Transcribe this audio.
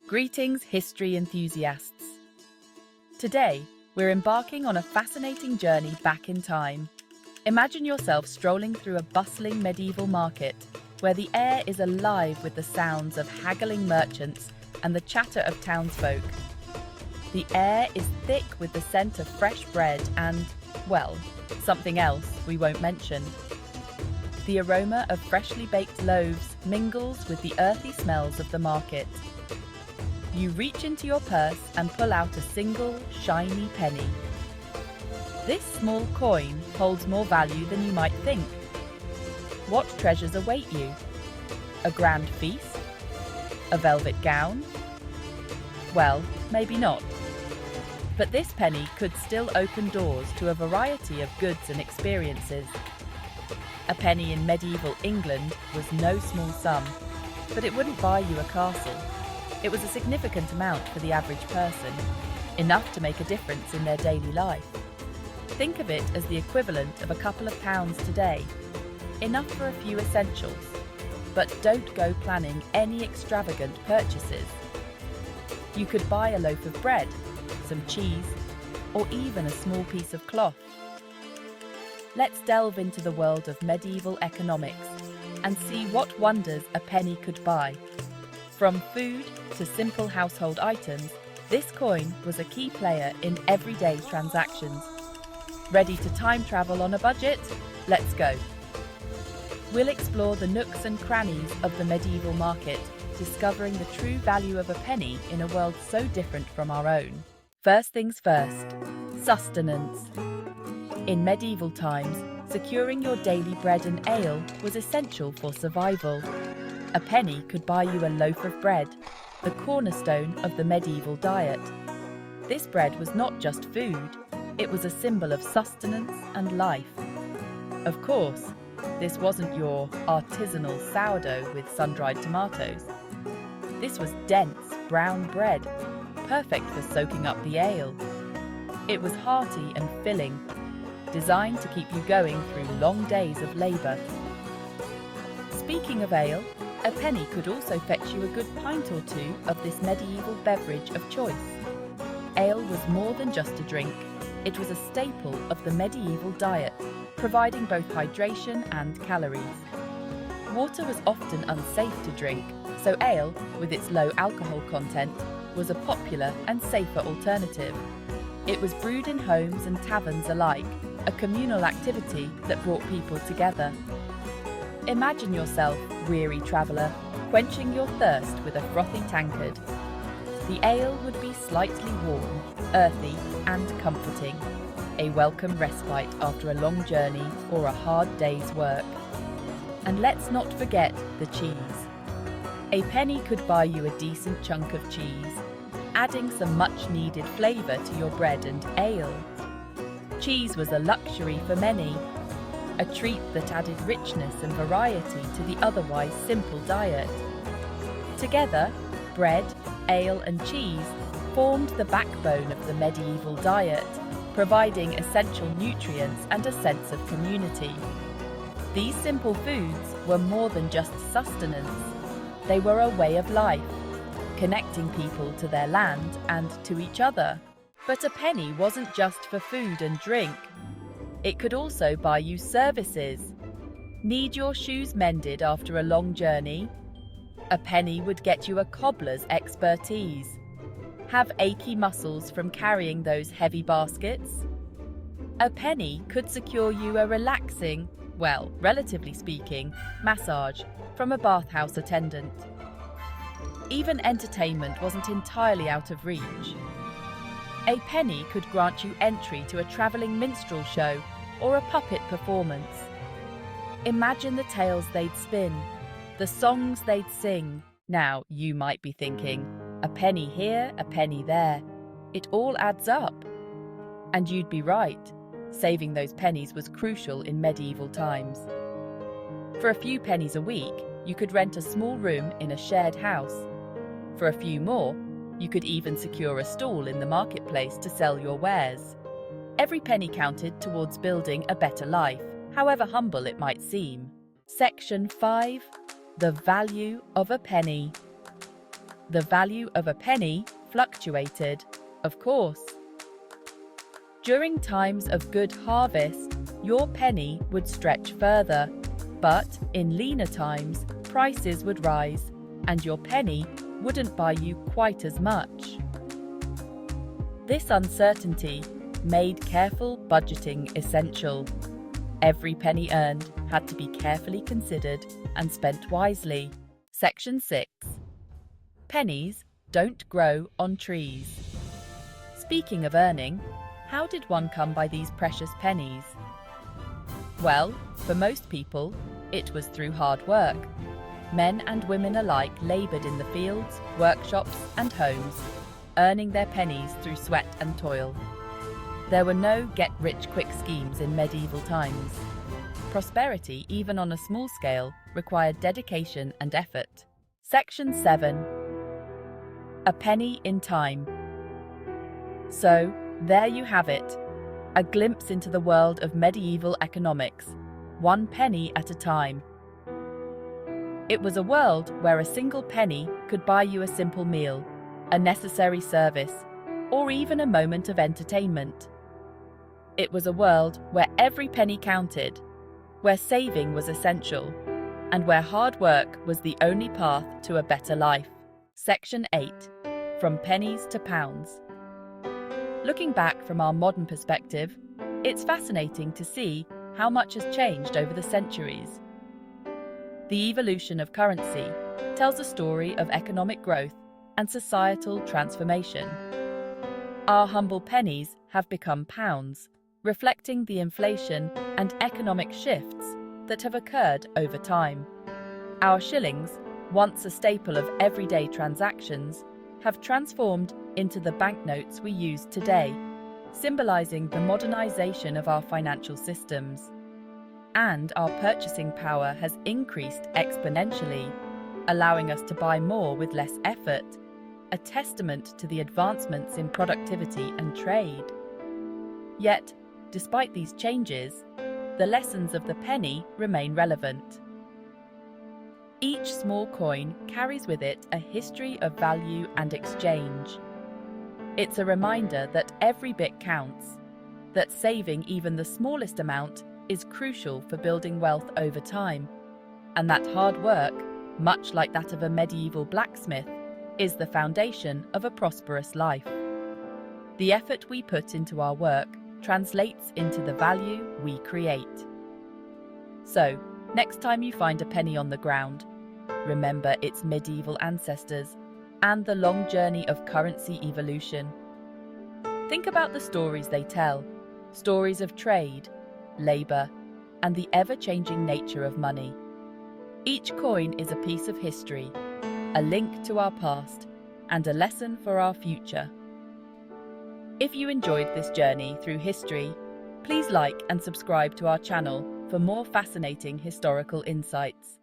Greetings, history enthusiasts. Today, we're embarking on a fascinating journey back in time. Imagine yourself strolling through a bustling medieval market where the air is alive with the sounds of haggling merchants and the chatter of townsfolk. The air is thick with the scent of fresh bread and, well, something else we won't mention. The aroma of freshly baked loaves mingles with the earthy smells of the market. You reach into your purse and pull out a single, shiny penny. This small coin holds more value than you might think. What treasures await you? A grand feast? A velvet gown? Well, maybe not. But this penny could still open doors to a variety of goods and experiences. A penny in medieval England was no small sum, but it wouldn't buy you a castle. It was a significant amount for the average person, enough to make a difference in their daily life. Think of it as the equivalent of a couple of pounds today, enough for a few essentials, but don't go planning any extravagant purchases. You could buy a loaf of bread, some cheese, or even a small piece of cloth. Let's delve into the world of medieval economics and see what wonders a penny could buy. From food to simple household items, this coin was a key player in everyday transactions. Ready to time travel on a budget? Let's go. We'll explore the nooks and crannies of the medieval market, discovering the true value of a penny in a world so different from our own. First things first, sustenance. In medieval times, securing your daily bread and ale was essential for survival. A penny could buy you a loaf of bread, the cornerstone of the medieval diet. This bread was not just food, it was a symbol of sustenance and life. Of course, this wasn't your artisanal sourdough with sun-dried tomatoes. This was dense, brown bread, perfect for soaking up the ale. It was hearty and filling, designed to keep you going through long days of labour. Speaking of ale, a penny could also fetch you a good pint or two of this medieval beverage of choice. Ale was more than just a drink, it was a staple of the medieval diet, providing both hydration and calories. Water was often unsafe to drink, so ale, with its low alcohol content, was a popular and safer alternative. It was brewed in homes and taverns alike, a communal activity that brought people together. Imagine yourself, weary traveller, quenching your thirst with a frothy tankard. The ale would be slightly warm, earthy and comforting, a welcome respite after a long journey or a hard day's work. And let's not forget the cheese. A penny could buy you a decent chunk of cheese, adding some much-needed flavour to your bread and ale. Cheese was a luxury for many, a treat that added richness and variety to the otherwise simple diet. Together, bread, ale and cheese formed the backbone of the medieval diet, providing essential nutrients and a sense of community. These simple foods were more than just sustenance. They were a way of life, connecting people to their land and to each other. But a penny wasn't just for food and drink. It could also buy you services. Need your shoes mended after a long journey? A penny would get you a cobbler's expertise. Have achy muscles from carrying those heavy baskets? A penny could secure you a relaxing, well, relatively speaking, massage from a bathhouse attendant. Even entertainment wasn't entirely out of reach. A penny could grant you entry to a travelling minstrel show or a puppet performance. Imagine the tales they'd spin, the songs they'd sing. Now, you might be thinking, a penny here, a penny there. It all adds up. And you'd be right. Saving those pennies was crucial in medieval times. For a few pennies a week, you could rent a small room in a shared house. For a few more, you could even secure a stall in the marketplace to sell your wares. Every penny counted towards building a better life, however humble it might seem. Section 5. The value of a penny. The value of a penny fluctuated, of course. During times of good harvest, your penny would stretch further, but in leaner times, prices would rise, and your penny wouldn't buy you quite as much. This uncertainty made careful budgeting essential. Every penny earned had to be carefully considered and spent wisely. Section 6. Pennies don't grow on trees. Speaking of earning, how did one come by these precious pennies? Well, for most people, it was through hard work. Men and women alike laboured in the fields, workshops, and homes, earning their pennies through sweat and toil. There were no get-rich-quick schemes in medieval times. Prosperity, even on a small scale, required dedication and effort. Section 7. A penny in time. So, there you have it, a glimpse into the world of medieval economics, one penny at a time. It was a world where a single penny could buy you a simple meal, a necessary service, or even a moment of entertainment. It was a world where every penny counted, where saving was essential, and where hard work was the only path to a better life. Section 8. From pennies to pounds. Looking back from our modern perspective, it's fascinating to see how much has changed over the centuries. The evolution of currency tells a story of economic growth and societal transformation. Our humble pennies have become pounds, reflecting the inflation and economic shifts that have occurred over time. Our shillings, once a staple of everyday transactions, have transformed into the banknotes we use today, symbolizing the modernization of our financial systems. And our purchasing power has increased exponentially, allowing us to buy more with less effort, a testament to the advancements in productivity and trade. Yet, despite these changes, the lessons of the penny remain relevant. Each small coin carries with it a history of value and exchange. It's a reminder that every bit counts, that saving even the smallest amount is crucial for building wealth over time, and that hard work, much like that of a medieval blacksmith, is the foundation of a prosperous life. The effort we put into our work translates into the value we create. So, next time you find a penny on the ground, remember its medieval ancestors and the long journey of currency evolution. Think about the stories they tell, stories of trade, labour, and the ever-changing nature of money. Each coin is a piece of history, a link to our past, and a lesson for our future. If you enjoyed this journey through history, please like and subscribe to our channel for more fascinating historical insights.